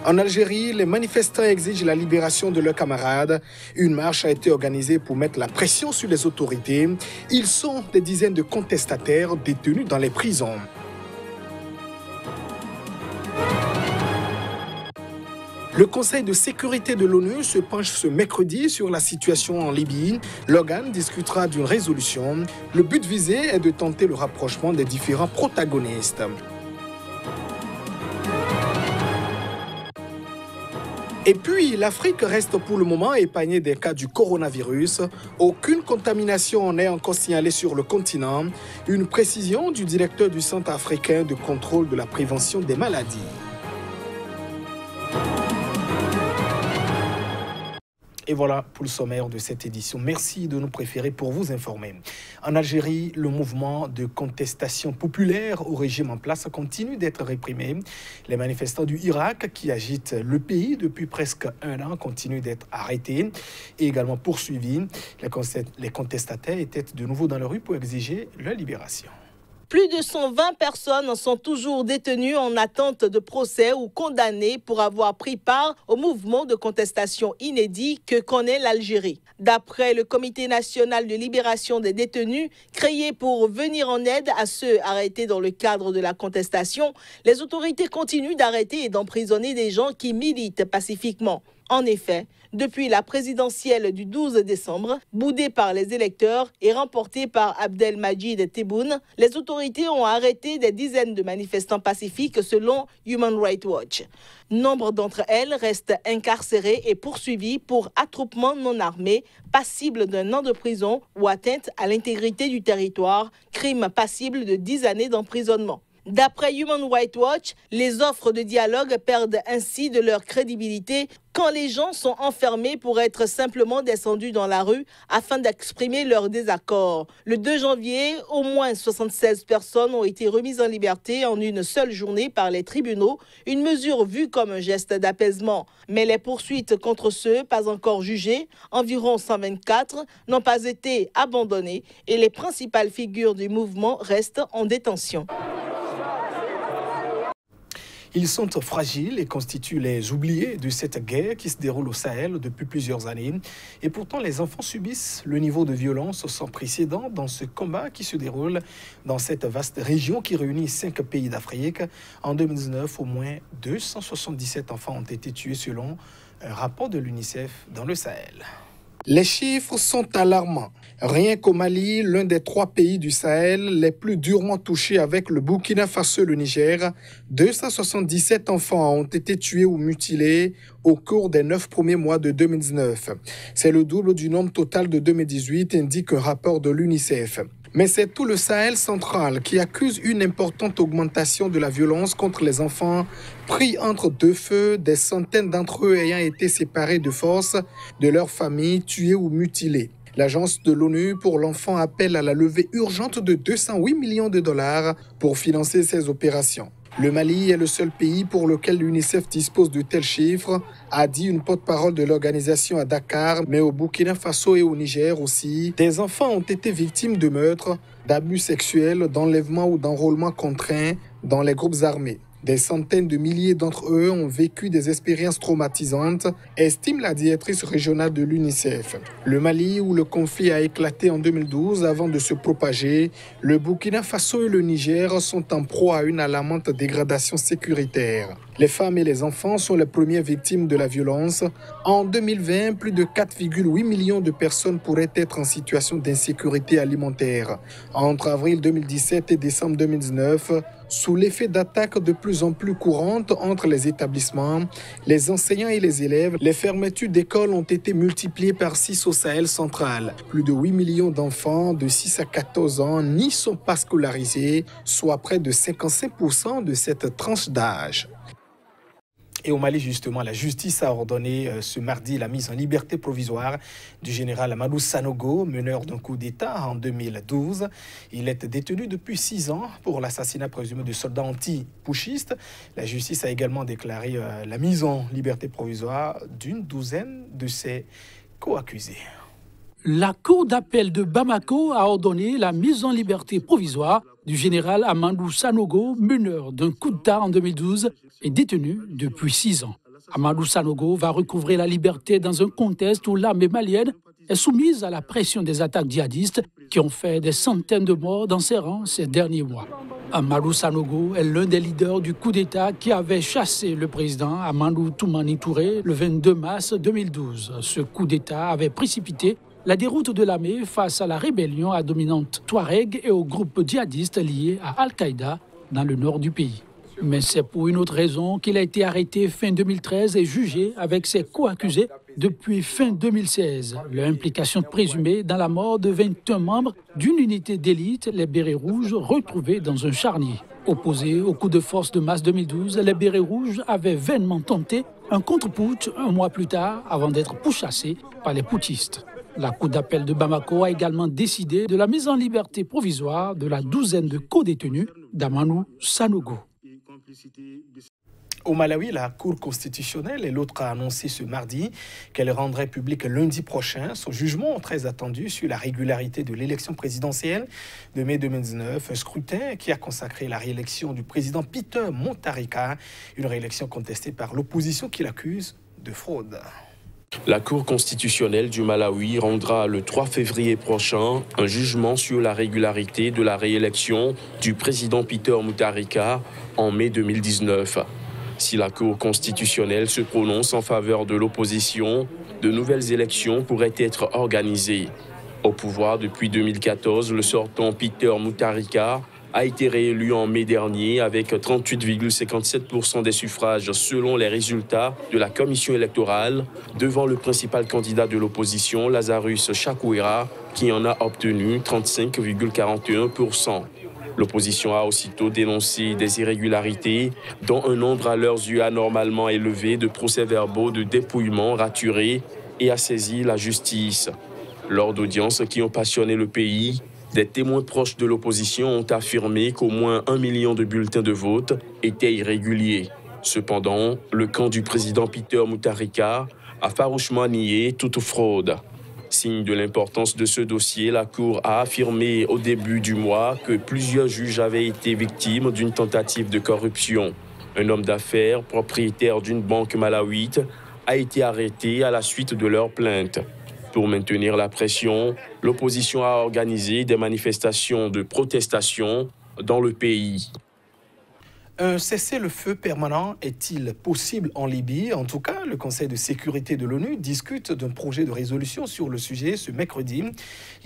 En Algérie, les manifestants exigent la libération de leurs camarades. Une marche a été organisée pour mettre la pression sur les autorités. Ils sont des dizaines de contestataires détenus dans les prisons. Le Conseil de sécurité de l'ONU se penche ce mercredi sur la situation en Libye. L'organe discutera d'une résolution. Le but visé est de tenter le rapprochement des différents protagonistes. Et puis, l'Afrique reste pour le moment épargnée des cas du coronavirus. Aucune contamination n'est encore signalée sur le continent. Une précision du directeur du Centre africain de contrôle de la prévention des maladies. Et voilà pour le sommaire de cette édition. Merci de nous préférer pour vous informer. En Algérie, le mouvement de contestation populaire au régime en place continue d'être réprimé. Les manifestants du Irak qui agitent le pays depuis presque un an continuent d'être arrêtés et également poursuivis. Les contestataires étaient de nouveau dans la rue pour exiger leur libération. Plus de 120 personnes sont toujours détenues en attente de procès ou condamnées pour avoir pris part au mouvement de contestation inédit que connaît l'Algérie. D'après le Comité national de libération des détenus, créé pour venir en aide à ceux arrêtés dans le cadre de la contestation, les autorités continuent d'arrêter et d'emprisonner des gens qui militent pacifiquement. En effet, depuis la présidentielle du 12 décembre, boudée par les électeurs et remportée par Abdelmajid Tebboune, les autorités ont arrêté des dizaines de manifestants pacifiques selon Human Rights Watch. Nombre d'entre elles restent incarcérées et poursuivies pour attroupement non armé, passible d'un an de prison ou atteinte à l'intégrité du territoire, crime passible de 10 années d'emprisonnement. D'après Human Rights Watch, les offres de dialogue perdent ainsi de leur crédibilité quand les gens sont enfermés pour être simplement descendus dans la rue afin d'exprimer leur désaccord. Le 2 janvier, au moins 76 personnes ont été remises en liberté en une seule journée par les tribunaux, une mesure vue comme un geste d'apaisement. Mais les poursuites contre ceux pas encore jugés, environ 124, n'ont pas été abandonnées et les principales figures du mouvement restent en détention. Ils sont fragiles et constituent les oubliés de cette guerre qui se déroule au Sahel depuis plusieurs années. Et pourtant, les enfants subissent le niveau de violence sans précédent dans ce combat qui se déroule dans cette vaste région qui réunit 5 pays d'Afrique. En 2019, au moins 277 enfants ont été tués selon un rapport de l'UNICEF dans le Sahel. Les chiffres sont alarmants. Rien qu'au Mali, l'un des 3 pays du Sahel les plus durement touchés avec le Burkina Faso et le Niger, 277 enfants ont été tués ou mutilés au cours des 9 premiers mois de 2019. C'est le double du nombre total de 2018, indique un rapport de l'UNICEF. Mais c'est tout le Sahel central qui accuse une importante augmentation de la violence contre les enfants pris entre deux feux, des centaines d'entre eux ayant été séparés de force de leur famille, tués ou mutilés. L'Agence de l'ONU pour l'enfant appelle à la levée urgente de 208 millions de dollars pour financer ces opérations. Le Mali est le seul pays pour lequel l'UNICEF dispose de tels chiffres, a dit une porte-parole de l'organisation à Dakar, mais au Burkina Faso et au Niger aussi. Des enfants ont été victimes de meurtres, d'abus sexuels, d'enlèvements ou d'enrôlements contraints dans les groupes armés. Des centaines de milliers d'entre eux ont vécu des expériences traumatisantes, estime la directrice régionale de l'UNICEF. Le Mali, où le conflit a éclaté en 2012 avant de se propager, le Burkina Faso et le Niger sont en proie à une alarmante dégradation sécuritaire. Les femmes et les enfants sont les premières victimes de la violence. En 2020, plus de 4,8 millions de personnes pourraient être en situation d'insécurité alimentaire. Entre avril 2017 et décembre 2019, sous l'effet d'attaques de plus en plus courantes entre les établissements, les enseignants et les élèves, les fermetures d'écoles ont été multipliées par 6 au Sahel central. Plus de 8 millions d'enfants de 6 à 14 ans n'y sont pas scolarisés, soit près de 55% de cette tranche d'âge. Et au Mali, justement, la justice a ordonné ce mardi la mise en liberté provisoire du général Amadou Sanogo, meneur d'un coup d'État en 2012. Il est détenu depuis 6 ans pour l'assassinat présumé de soldats anti-putschistes. La justice a également déclaré la mise en liberté provisoire d'une douzaine de ses co-accusés. La Cour d'appel de Bamako a ordonné la mise en liberté provisoire du général Amadou Sanogo, meneur d'un coup d'État en 2012 et détenu depuis 6 ans. Amadou Sanogo va recouvrer la liberté dans un contexte où l'armée malienne est soumise à la pression des attaques djihadistes qui ont fait des centaines de morts dans ses rangs ces derniers mois. Amadou Sanogo est l'un des leaders du coup d'État qui avait chassé le président Amadou Toumani Touré le 22 mars 2012. Ce coup d'État avait précipité la déroute de l'armée face à la rébellion à dominante Touareg et aux groupes djihadistes liés à Al-Qaïda dans le nord du pays. Mais c'est pour une autre raison qu'il a été arrêté fin 2013 et jugé avec ses co-accusés depuis fin 2016. Leur implication présumée dans la mort de 21 membres d'une unité d'élite, les Bérets Rouges, retrouvés dans un charnier. Opposés au coup de force de mars 2012, les Bérets Rouges avaient vainement tenté un contre-putsch un mois plus tard avant d'être pourchassés par les putschistes. La Cour d'appel de Bamako a également décidé de la mise en liberté provisoire de la douzaine de co-détenus d'Amadou Sanogo. Au Malawi, la Cour constitutionnelle et l'autre a annoncé ce mardi qu'elle rendrait public lundi prochain son jugement très attendu sur la régularité de l'élection présidentielle de mai 2019, un scrutin qui a consacré la réélection du président Peter Mutharika, une réélection contestée par l'opposition qui l'accuse de fraude. La Cour constitutionnelle du Malawi rendra le 3 février prochain un jugement sur la régularité de la réélection du président Peter Mutharika en mai 2019. Si la Cour constitutionnelle se prononce en faveur de l'opposition, de nouvelles élections pourraient être organisées. Au pouvoir depuis 2014, le sortant Peter Mutharika a été réélu en mai dernier avec 38,57% des suffrages selon les résultats de la commission électorale devant le principal candidat de l'opposition, Lazarus Chakwera, qui en a obtenu 35,41%. L'opposition a aussitôt dénoncé des irrégularités, dont un nombre à leurs yeux anormalement élevé de procès-verbaux de dépouillement raturés et a saisi la justice. Lors d'audiences qui ont passionné le pays, des témoins proches de l'opposition ont affirmé qu'au moins 1 million de bulletins de vote étaient irréguliers. Cependant, le camp du président Peter Mutharika a farouchement nié toute fraude. Signe de l'importance de ce dossier, la Cour a affirmé au début du mois que plusieurs juges avaient été victimes d'une tentative de corruption. Un homme d'affaires, propriétaire d'une banque malawite, a été arrêté à la suite de leur plainte. Pour maintenir la pression, l'opposition a organisé des manifestations de protestation dans le pays. Un cessez-le-feu permanent est-il possible en Libye? En tout cas, le Conseil de sécurité de l'ONU discute d'un projet de résolution sur le sujet ce mercredi.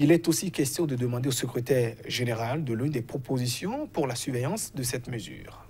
Il est aussi question de demander au secrétaire général de l'ONU des propositions pour la surveillance de cette mesure.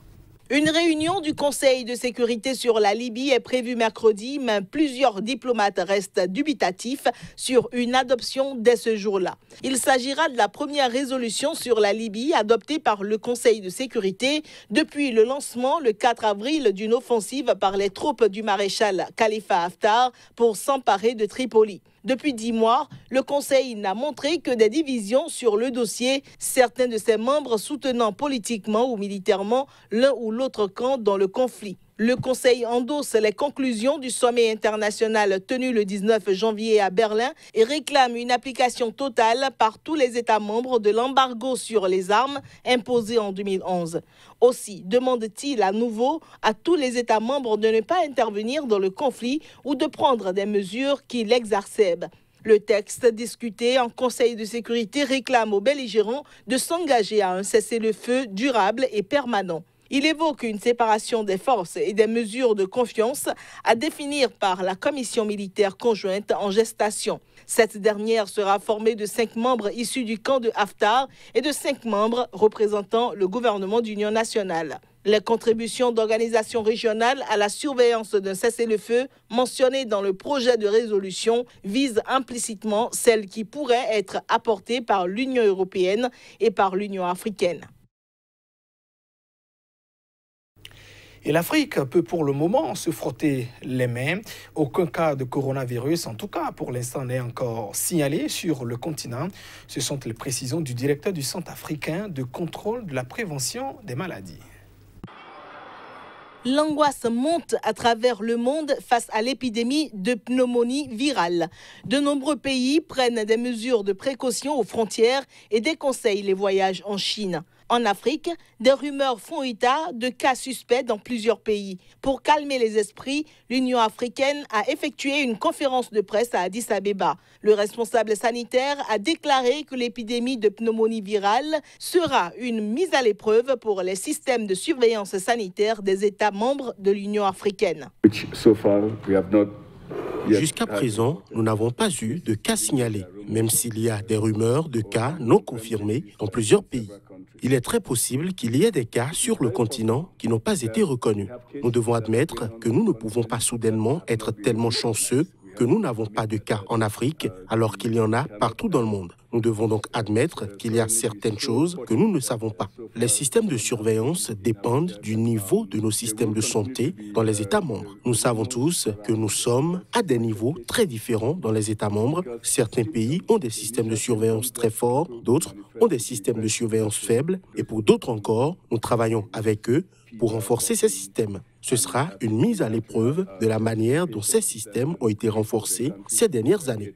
Une réunion du Conseil de sécurité sur la Libye est prévue mercredi, mais plusieurs diplomates restent dubitatifs sur une adoption dès ce jour-là. Il s'agira de la première résolution sur la Libye adoptée par le Conseil de sécurité depuis le lancement le 4 avril d'une offensive par les troupes du maréchal Khalifa Haftar pour s'emparer de Tripoli. Depuis 10 mois, le Conseil n'a montré que des divisions sur le dossier, certains de ses membres soutenant politiquement ou militairement l'un ou l'autre camp dans le conflit. Le Conseil endosse les conclusions du sommet international tenu le 19 janvier à Berlin et réclame une application totale par tous les États membres de l'embargo sur les armes imposé en 2011. Aussi demande-t-il à nouveau à tous les États membres de ne pas intervenir dans le conflit ou de prendre des mesures qui l'exacerbent. Le texte discuté en Conseil de sécurité réclame aux belligérants de s'engager à un cessez-le-feu durable et permanent. Il évoque une séparation des forces et des mesures de confiance à définir par la commission militaire conjointe en gestation. Cette dernière sera formée de 5 membres issus du camp de Haftar et de 5 membres représentant le gouvernement d'union nationale. Les contributions d'organisations régionales à la surveillance d'un cessez-le-feu mentionnées dans le projet de résolution visent implicitement celles qui pourraient être apportées par l'Union européenne et par l'Union africaine. Et l'Afrique peut pour le moment se frotter les mains. Aucun cas de coronavirus, en tout cas pour l'instant, n'est encore signalé sur le continent. Ce sont les précisions du directeur du Centre africain de contrôle de la prévention des maladies. L'angoisse monte à travers le monde face à l'épidémie de pneumonie virale. De nombreux pays prennent des mesures de précaution aux frontières et déconseillent les voyages en Chine. En Afrique, des rumeurs font état de cas suspects dans plusieurs pays. Pour calmer les esprits, l'Union africaine a effectué une conférence de presse à Addis Abeba. Le responsable sanitaire a déclaré que l'épidémie de pneumonie virale sera une mise à l'épreuve pour les systèmes de surveillance sanitaire des États membres de l'Union africaine. Jusqu'à présent, nous n'avons pas eu de cas signalés, même s'il y a des rumeurs de cas non confirmés dans plusieurs pays. Il est très possible qu'il y ait des cas sur le continent qui n'ont pas été reconnus. Nous devons admettre que nous ne pouvons pas soudainement être tellement chanceux que nous n'avons pas de cas en Afrique alors qu'il y en a partout dans le monde. Nous devons donc admettre qu'il y a certaines choses que nous ne savons pas. Les systèmes de surveillance dépendent du niveau de nos systèmes de santé dans les États membres. Nous savons tous que nous sommes à des niveaux très différents dans les États membres. Certains pays ont des systèmes de surveillance très forts, d'autres ont des systèmes de surveillance faibles et pour d'autres encore, nous travaillons avec eux pour renforcer ces systèmes. Ce sera une mise à l'épreuve de la manière dont ces systèmes ont été renforcés ces dernières années.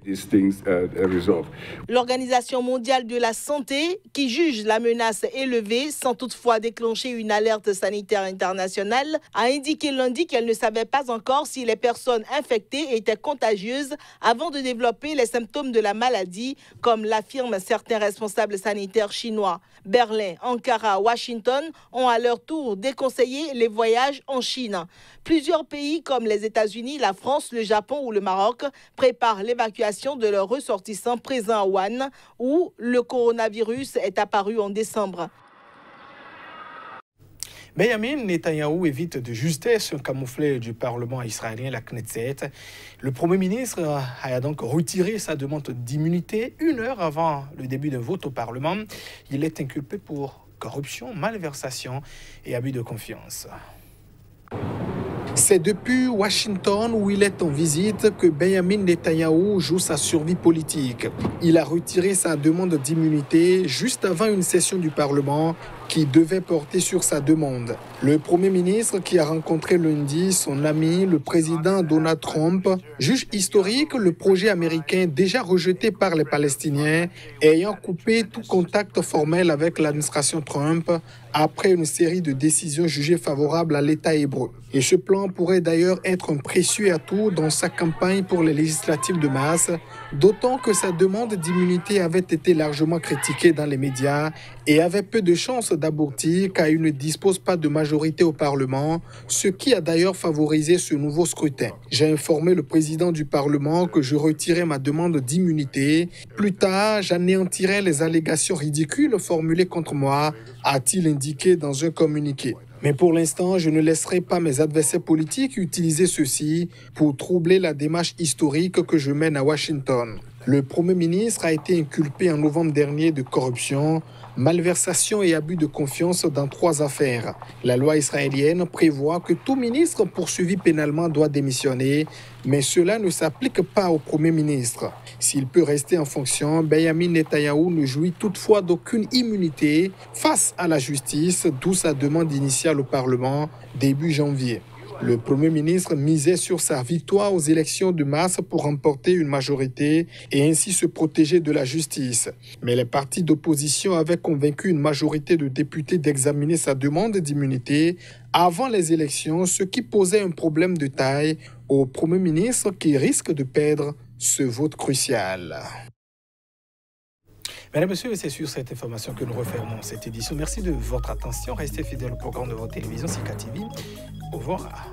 L'Organisation mondiale de la santé, qui juge la menace élevée sans toutefois déclencher une alerte sanitaire internationale, a indiqué lundi qu'elle ne savait pas encore si les personnes infectées étaient contagieuses avant de développer les symptômes de la maladie, comme l'affirment certains responsables sanitaires chinois. Berlin, Ankara, Washington ont à leur tour déconseillé les voyages en Chine. Plusieurs pays comme les États-Unis, la France, le Japon ou le Maroc préparent l'évacuation de leurs ressortissants présents à Wuhan, où le coronavirus est apparu en décembre. Benjamin Netanyahou évite de justesse un camouflet du Parlement israélien, la Knesset. Le Premier ministre a donc retiré sa demande d'immunité 1 heure avant le début d'un vote au Parlement. Il est inculpé pour corruption, malversation et abus de confiance. C'est depuis Washington, où il est en visite, que Benjamin Netanyahou joue sa survie politique. Il a retiré sa demande d'immunité juste avant une session du Parlement qui devait porter sur sa demande. Le Premier ministre, qui a rencontré lundi son ami, le président Donald Trump, juge historique le projet américain déjà rejeté par les Palestiniens, ayant coupé tout contact formel avec l'administration Trump après une série de décisions jugées favorables à l'État hébreu. Et ce plan pourrait d'ailleurs être un précieux atout dans sa campagne pour les législatives de mars, d'autant que sa demande d'immunité avait été largement critiquée dans les médias et avait peu de chances d'aboutir car il ne dispose pas de majorité au Parlement, ce qui a d'ailleurs favorisé ce nouveau scrutin. J'ai informé le président du Parlement que je retirais ma demande d'immunité. Plus tard, j'anéantirai les allégations ridicules formulées contre moi, a-t-il indiqué dans un communiqué. Mais pour l'instant, je ne laisserai pas mes adversaires politiques utiliser ceci pour troubler la démarche historique que je mène à Washington. Le Premier ministre a été inculpé en novembre dernier de corruption, malversation et abus de confiance dans 3 affaires. La loi israélienne prévoit que tout ministre poursuivi pénalement doit démissionner, mais cela ne s'applique pas au Premier ministre. S'il peut rester en fonction, Benjamin Netanyahou ne jouit toutefois d'aucune immunité face à la justice, d'où sa demande initiale au Parlement début janvier. Le Premier ministre misait sur sa victoire aux élections de mars pour remporter une majorité et ainsi se protéger de la justice. Mais les partis d'opposition avaient convaincu une majorité de députés d'examiner sa demande d'immunité avant les élections, ce qui posait un problème de taille au Premier ministre qui risque de perdre ce vote crucial. Mesdames et messieurs, c'est sur cette information que nous refermons cette édition. Merci de votre attention. Restez fidèles au programme de votre télévision Sika TV. Au revoir.